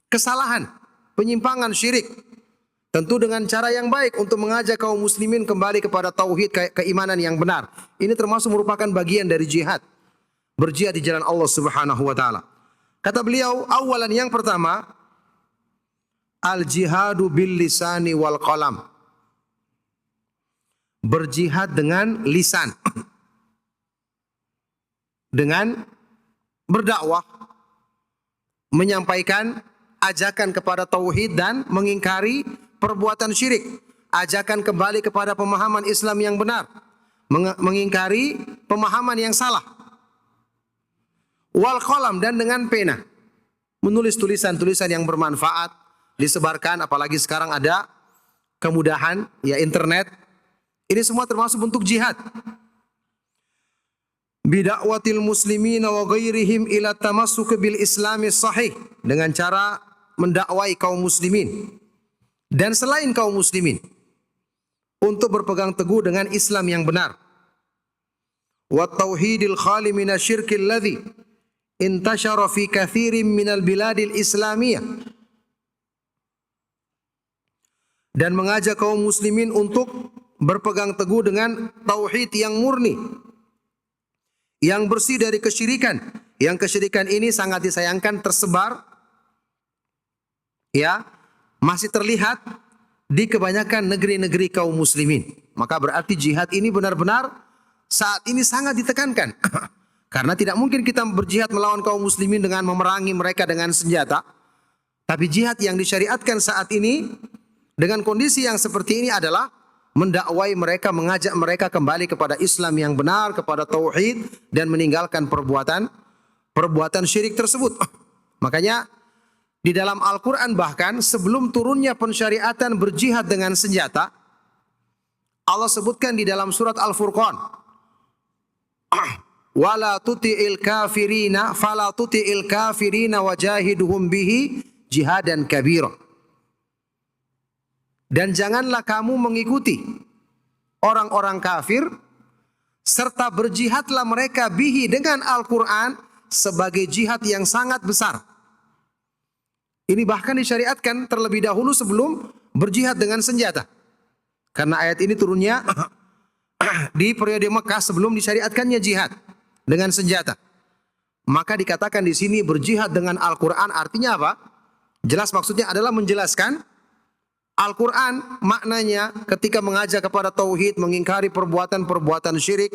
kesalahan, penyimpangan syirik. Tentu dengan cara yang baik untuk mengajak kaum muslimin kembali kepada tauhid, keimanan yang benar. Ini termasuk merupakan bagian dari jihad. Berjihad di jalan Allah Subhanahu wa taala. Kata beliau, awalan yang pertama, al-jihadu bil lisani wal qalam. Berjihad dengan lisan. Dengan berdakwah, menyampaikan ajakan kepada tauhid dan mengingkari perbuatan syirik. Ajakan kembali kepada pemahaman Islam yang benar. Mengingkari pemahaman yang salah. Wal qalam, dan dengan pena. Menulis tulisan-tulisan yang bermanfaat. Disebarkan, apalagi sekarang ada kemudahan, ya internet. Ini semua termasuk bentuk jihad. Bida'watil muslimina wa ghairihim ila tamassuk bil islami sahih. Dengan cara mendakwai kaum muslimin dan selain kaum muslimin untuk berpegang teguh dengan Islam yang benar. Wa tauhidil khali minasyirkil ladzi intashara fi katsirin minal biladil islamiyah. Dan mengajak kaum muslimin untuk berpegang teguh dengan tauhid yang murni, yang bersih dari kesyirikan. Yang kesyirikan ini sangat disayangkan tersebar, ya, masih terlihat di kebanyakan negeri-negeri kaum muslimin. Maka berarti jihad ini benar-benar saat ini sangat ditekankan. Karena tidak mungkin kita berjihad melawan kaum muslimin dengan memerangi mereka dengan senjata. Tapi jihad yang disyariatkan saat ini dengan kondisi yang seperti ini adalah mendakwai mereka, mengajak mereka kembali kepada Islam yang benar, kepada tauhid, dan meninggalkan perbuatan syirik tersebut. Makanya di dalam Al-Quran bahkan sebelum turunnya pensyariatan berjihad dengan senjata, Allah sebutkan di dalam surat Al-Furqan, "Wala tuti'il kafirina fala tuti'il kafirina wajahiduhum bihi jihadan kabira." Dan janganlah kamu mengikuti orang-orang kafir, serta berjihadlah mereka bihi dengan Al-Quran sebagai jihad yang sangat besar. Ini bahkan disyariatkan terlebih dahulu sebelum berjihad dengan senjata. Karena ayat ini turunnya di periode Mekah sebelum disyariatkannya jihad dengan senjata. Maka dikatakan di sini berjihad dengan Al-Quran artinya apa? Jelas maksudnya adalah menjelaskan Al-Quran maknanya ketika mengajak kepada tauhid, mengingkari perbuatan-perbuatan syirik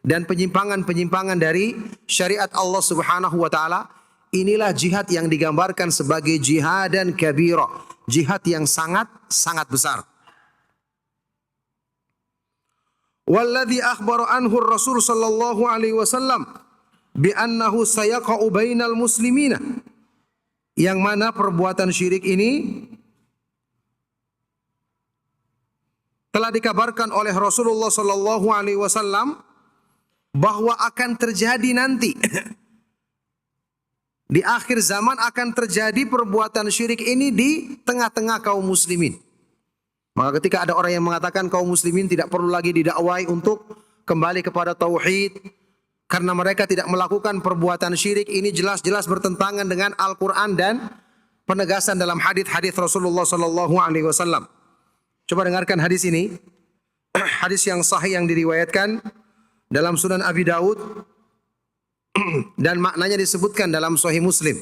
dan penyimpangan-penyimpangan dari syariat Allah Subhanahu wa taala. Inilah jihad yang digambarkan sebagai jihadan kabira, jihad yang sangat besar. Walladzi akhbara anhu Rasul sallallahu alaihi wasallam bi annahu sayaqa'u bainal muslimina. Yang mana perbuatan syirik ini telah dikabarkan oleh Rasulullah sallallahu alaihi wasallam bahwa akan terjadi nanti di akhir zaman akan terjadi perbuatan syirik ini di tengah-tengah kaum muslimin. Maka ketika ada orang yang mengatakan kaum muslimin tidak perlu lagi didakwai untuk kembali kepada tauhid karena mereka tidak melakukan perbuatan syirik, ini jelas-jelas bertentangan dengan Al-Quran dan penegasan dalam hadis-hadis Rasulullah sallallahu alaihi wasallam. Coba dengarkan hadis ini. Hadis yang sahih yang diriwayatkan dalam Sunan Abi Daud dan maknanya disebutkan dalam Sahih Muslim.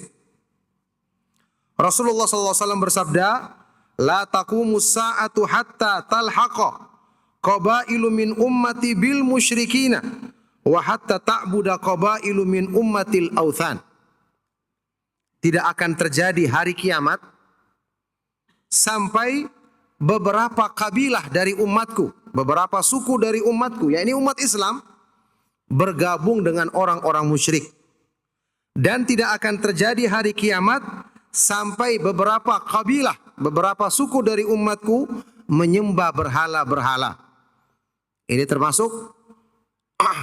Rasulullah sallallahu alaihi wasallam bersabda, "La taqumus sa'atu hatta talhaqa qabailu min ummati bil musyrikina wa hatta ta'buda qabailu min ummatil authan." Tidak akan terjadi hari kiamat sampai beberapa kabilah dari umatku, beberapa suku dari umatku, yakni umat Islam, bergabung dengan orang-orang musyrik. Dan tidak akan terjadi hari kiamat sampai beberapa kabilah, beberapa suku dari umatku menyembah berhala-berhala. Ini termasuk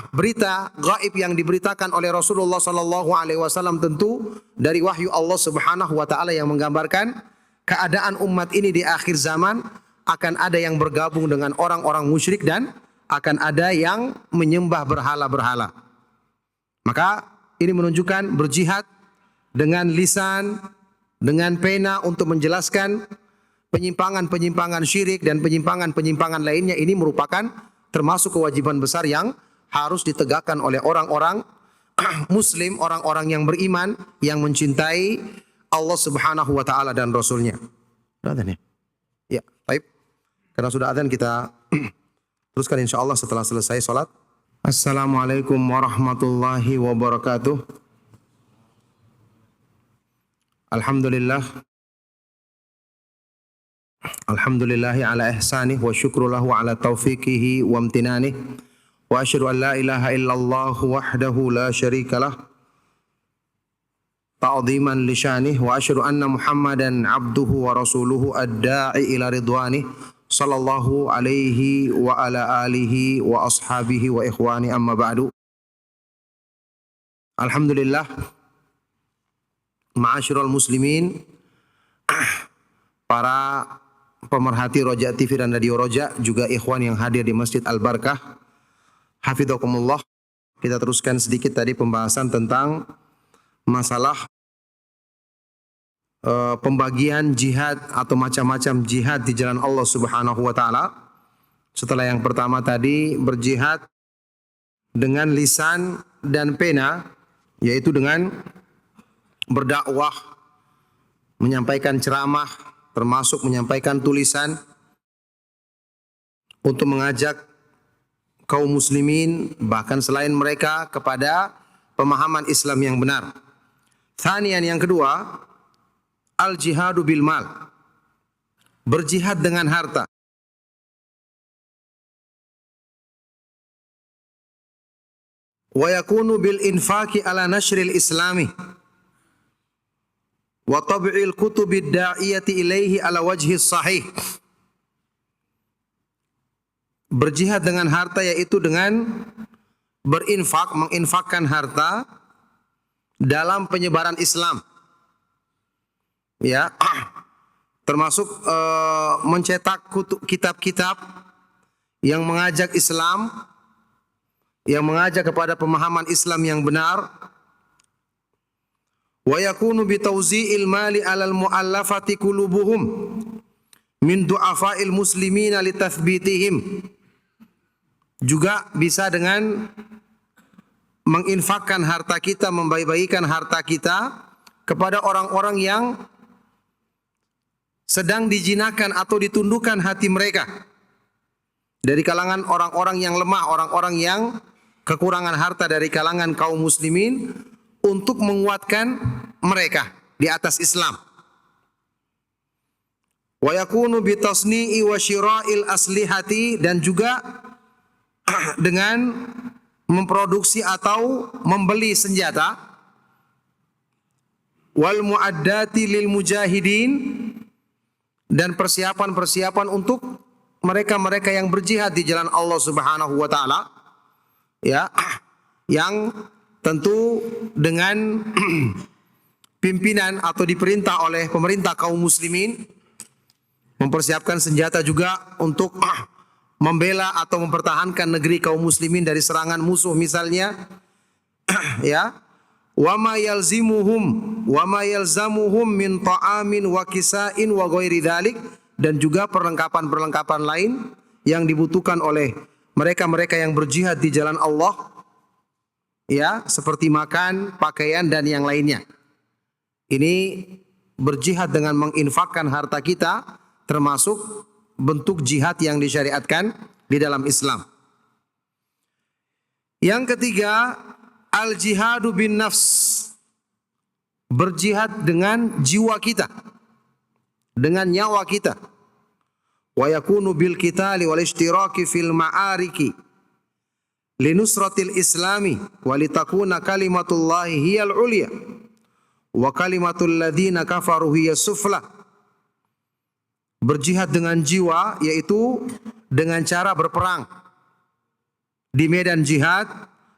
berita gaib yang diberitakan oleh Rasulullah sallallahu alaihi wasallam, tentu dari wahyu Allah Subhanahu wa taala yang menggambarkan keadaan umat ini di akhir zaman akan ada yang bergabung dengan orang-orang musyrik dan akan ada yang menyembah berhala-berhala. Maka ini menunjukkan berjihad dengan lisan, dengan pena untuk menjelaskan penyimpangan-penyimpangan syirik dan penyimpangan-penyimpangan lainnya. Ini merupakan termasuk kewajiban besar yang harus ditegakkan oleh orang-orang muslim, orang-orang yang beriman, yang mencintai Allah Subhanahu wa taala dan Rasulnya. Sudah adzan ya? Ya, baik. Karena sudah adzan kita teruskan insyaallah setelah selesai salat. Assalamualaikum warahmatullahi wabarakatuh. Alhamdulillah. Alhamdulillahi ala ihsanih wa syukru lahu ala taufiqihi wa amtinanih. Wa asyhadu an la ilaha illallah wahdahu la syarikalah ta'ziman li syanih wa asyhadu anna Muhammadan abduhu wa rasuluhu ad-da'i ila ridwanih sallallahu alaihi wa ala alihi wa ashabihi wa ikhwani amma ba'du. Alhamdulillah, ma'asyiral muslimin, para pemerhati Roja TV dan Radio Roja, juga ikhwan yang hadir di Masjid Al-Barakah, hafidhakumullah. Kita teruskan sedikit tadi pembahasan tentang masalah pembagian jihad atau macam-macam jihad di jalan Allah Subhanahu wa taala. Setelah yang pertama tadi berjihad dengan lisan dan pena, yaitu dengan berdakwah, menyampaikan ceramah, termasuk menyampaikan tulisan untuk mengajak kaum muslimin bahkan selain mereka kepada pemahaman Islam yang benar. Thanian, yang kedua, al-jihadu bil mal, berjihad dengan harta. Wa yakunu bil infaqi ala nashril islami wa tab'il kutubid da'iyati ilaihi ala wajhi sahih. Berjihad dengan harta yaitu dengan berinfak, menginfakkan harta dalam penyebaran Islam. Ya, termasuk mencetak kitab-kitab yang mengajak Islam, yang mengajak kepada pemahaman Islam yang benar. Wa yakunu bi tawzi'il mali 'alal mu'allafati qulubuhum min du'afa'il muslimina litathbitihim. Juga bisa dengan menginfakkan harta kita, membaik-baikan harta kita kepada orang-orang yang sedang dijinakan atau ditundukkan hati mereka. Dari kalangan orang-orang yang lemah, orang-orang yang kekurangan harta dari kalangan kaum muslimin, untuk menguatkan mereka di atas Islam. Wa yakunu bi tasni'i wa syira'il aslihati, dan juga dengan memproduksi atau membeli senjata, wal mu'addati lil mujahidin, dan persiapan-persiapan untuk mereka-mereka yang berjihad di jalan Allah Subhanahu wa taala, ya, yang tentu dengan pimpinan atau diperintah oleh pemerintah kaum muslimin, mempersiapkan senjata juga untuk membela atau mempertahankan negeri kaum muslimin dari serangan musuh misalnya. Ya, wa ma yalzamuhum min ta'amin wa kisa'in wa ghairi dzalik, dan juga perlengkapan-perlengkapan lain yang dibutuhkan oleh mereka-mereka yang berjihad di jalan Allah, ya, seperti makan, pakaian, dan yang lainnya. Ini berjihad dengan menginfakkan harta kita, termasuk bentuk jihad yang disyariatkan di dalam Islam. Yang ketiga, al-jihadu bin nafs, berjihad dengan jiwa kita, dengan nyawa kita. Wa yakunu bil qitali wal ishtiraki fil ma'ariki linusratil islami wa litakuna kalimatullahi hiyal ulya wa kalimatul ladzina kafaru hiyas sufla. Berjihad dengan jiwa, yaitu dengan cara berperang di medan jihad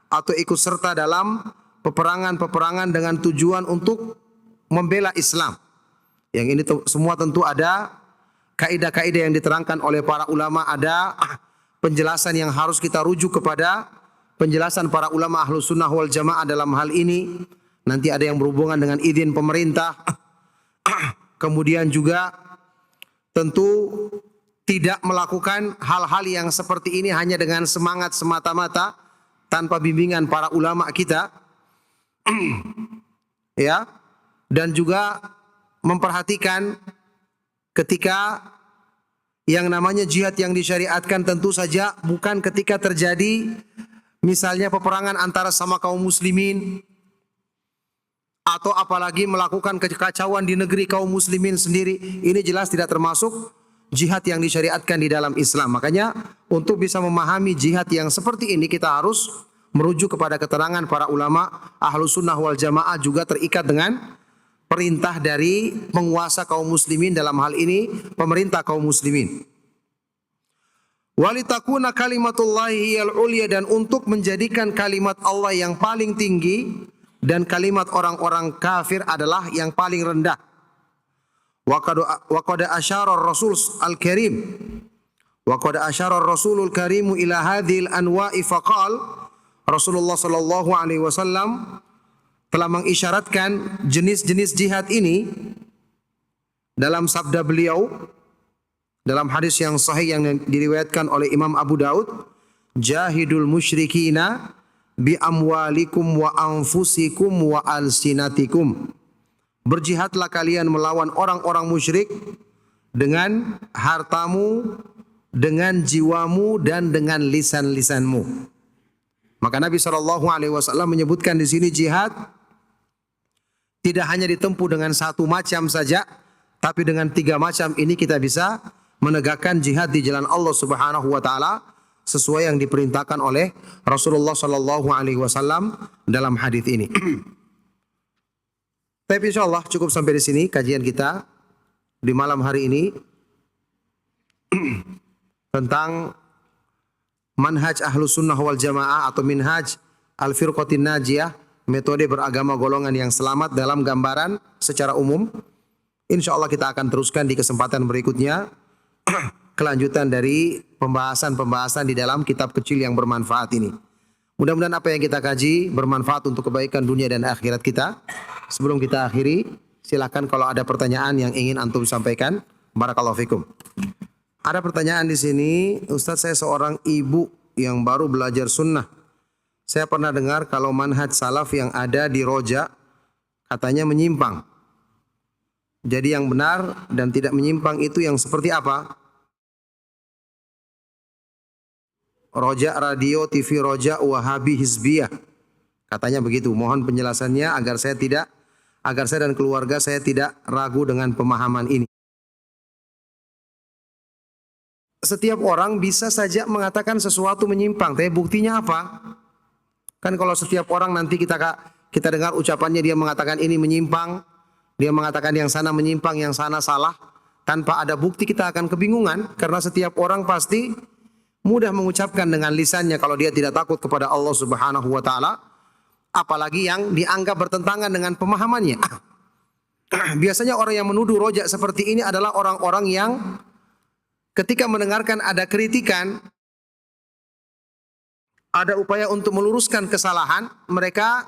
atau ikut serta dalam peperangan-peperangan dengan tujuan untuk membela Islam. Yang ini semua tentu ada kaidah-kaidah yang diterangkan oleh para ulama, ada penjelasan yang harus kita rujuk kepada penjelasan para ulama Ahlus Sunnah wal Jamaah dalam hal ini. Nanti ada yang berhubungan dengan izin pemerintah. Kemudian juga tentu tidak melakukan hal-hal yang seperti ini hanya dengan semangat semata-mata tanpa bimbingan para ulama kita. Ya, dan juga memperhatikan ketika yang namanya jihad yang disyariatkan tentu saja bukan ketika terjadi misalnya peperangan antara sama kaum muslimin, atau apalagi melakukan kekacauan di negeri kaum muslimin sendiri. Ini jelas tidak termasuk jihad yang disyariatkan di dalam Islam. Makanya untuk bisa memahami jihad yang seperti ini, kita harus merujuk kepada keterangan para ulama Ahlus Sunnah wal Jamaah, juga terikat dengan perintah dari penguasa kaum muslimin, dalam hal ini pemerintah kaum muslimin. Walitakuna kalimatullahi hiyal ulya, dan untuk menjadikan kalimat Allah yang paling tinggi dan kalimat orang-orang kafir adalah yang paling rendah. Wa qad asyara ar-rasul al-karim wa qad asyara ar-rasulul karim ila hadhil anwa'i faqal, Rasulullah sallallahu alaihi wasallam telah mengisyaratkan jenis-jenis jihad ini dalam sabda beliau dalam hadis yang sahih yang diriwayatkan oleh Imam Abu Daud, jahidul musyrikina bi amwalikum wa anfusikum wa alsinatikum. Berjihadlah kalian melawan orang-orang musyrik dengan hartamu, dengan jiwamu, dan dengan lisan-lisanmu. Maka Nabi SAW menyebutkan di sini jihad tidak hanya ditempuh dengan satu macam saja, tapi dengan tiga macam ini kita bisa menegakkan jihad di jalan Allah Subhanahu wa taala sesuai yang diperintahkan oleh Rasulullah SAW dalam hadis ini. Tapi insyaallah cukup sampai di sini kajian kita di malam hari ini tentang manhaj Ahlus Sunnah wal Jamaah atau minhaj Al-Firqatin Najiyah, metode beragama golongan yang selamat dalam gambaran secara umum. Insya Allah kita akan teruskan di kesempatan berikutnya kelanjutan dari pembahasan-pembahasan di dalam kitab kecil yang bermanfaat ini. Mudah-mudahan apa yang kita kaji bermanfaat untuk kebaikan dunia dan akhirat kita. Sebelum kita akhiri, silakan kalau ada pertanyaan yang ingin antum sampaikan. Barakallahu fikum. Ada pertanyaan di sini, Ustaz, saya seorang ibu yang baru belajar sunnah. Saya pernah dengar kalau manhaj salaf yang ada di Roja katanya menyimpang. Jadi yang benar dan tidak menyimpang itu yang seperti apa? Roja Radio TV Roja Wahabi Hizbiyah. Katanya begitu. Mohon penjelasannya agar saya dan keluarga saya tidak ragu dengan pemahaman ini. Setiap orang bisa saja mengatakan sesuatu menyimpang, tapi buktinya apa? Kan kalau setiap orang nanti kita dengar ucapannya dia mengatakan ini menyimpang, dia mengatakan yang sana menyimpang, yang sana salah, tanpa ada bukti kita akan kebingungan karena setiap orang pasti mudah mengucapkan dengan lisannya kalau dia tidak takut kepada Allah Subhanahu wa taala, apalagi yang dianggap bertentangan dengan pemahamannya. Biasanya orang yang menuduh Roja seperti ini adalah orang-orang yang ketika mendengarkan ada kritikan, ada upaya untuk meluruskan kesalahan, mereka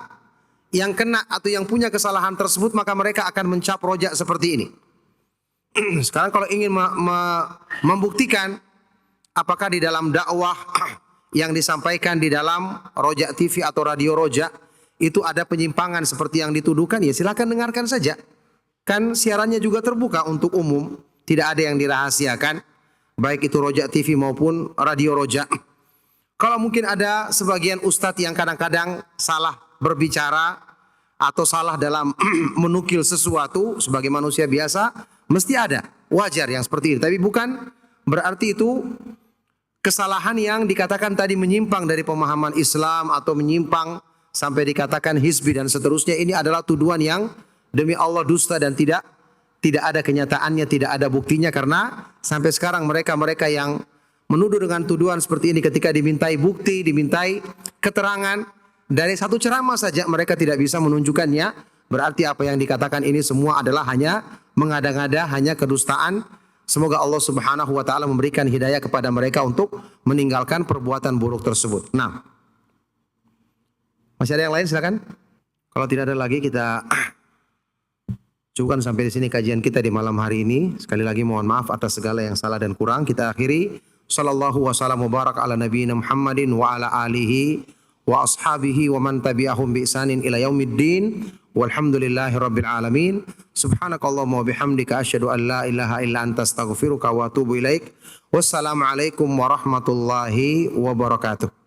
yang kena atau yang punya kesalahan tersebut, maka mereka akan mencap Roja seperti ini. Sekarang kalau ingin membuktikan apakah di dalam dakwah yang disampaikan di dalam Roja TV atau Radio Roja itu ada penyimpangan seperti yang dituduhkan, ya silakan dengarkan saja. Kan siarannya juga terbuka untuk umum, tidak ada yang dirahasiakan, baik itu Roja TV maupun Radio Roja. Kalau mungkin ada sebagian ustadz yang kadang-kadang salah berbicara atau salah dalam menukil sesuatu sebagai manusia biasa, mesti ada, wajar yang seperti ini. Tapi bukan berarti itu kesalahan yang dikatakan tadi menyimpang dari pemahaman Islam atau menyimpang sampai dikatakan hizbi dan seterusnya. Ini adalah tuduhan yang demi Allah dusta dan tidak ada kenyataannya, tidak ada buktinya, karena sampai sekarang mereka yang menuduh dengan tuduhan seperti ini ketika dimintai bukti, dimintai keterangan dari satu ceramah saja mereka tidak bisa menunjukkannya. Berarti apa yang dikatakan ini semua adalah hanya mengada-ngada, hanya kedustaan. Semoga Allah Subhanahu wa taala memberikan hidayah kepada mereka untuk meninggalkan perbuatan buruk tersebut. Nah, masih ada yang lain silakan. Kalau tidak ada lagi kita cukupkan sampai di sini kajian kita di malam hari ini. Sekali lagi mohon maaf atas segala yang salah dan kurang. Kita akhiri. Sallallahu wasallam mubarak ala nabiyina Muhammadin wa ala alihi wa ashabihi wa man tabi'ahum bi ihsanin ila yaumiddin. Walhamdulillahi rabbil alamin. Subhanakallahumma wa bihamdika asyhadu an la ilaha illa anta astaghfiruka wa atubu ilaik. Wassalamualaikum warahmatullahi wabarakatuh.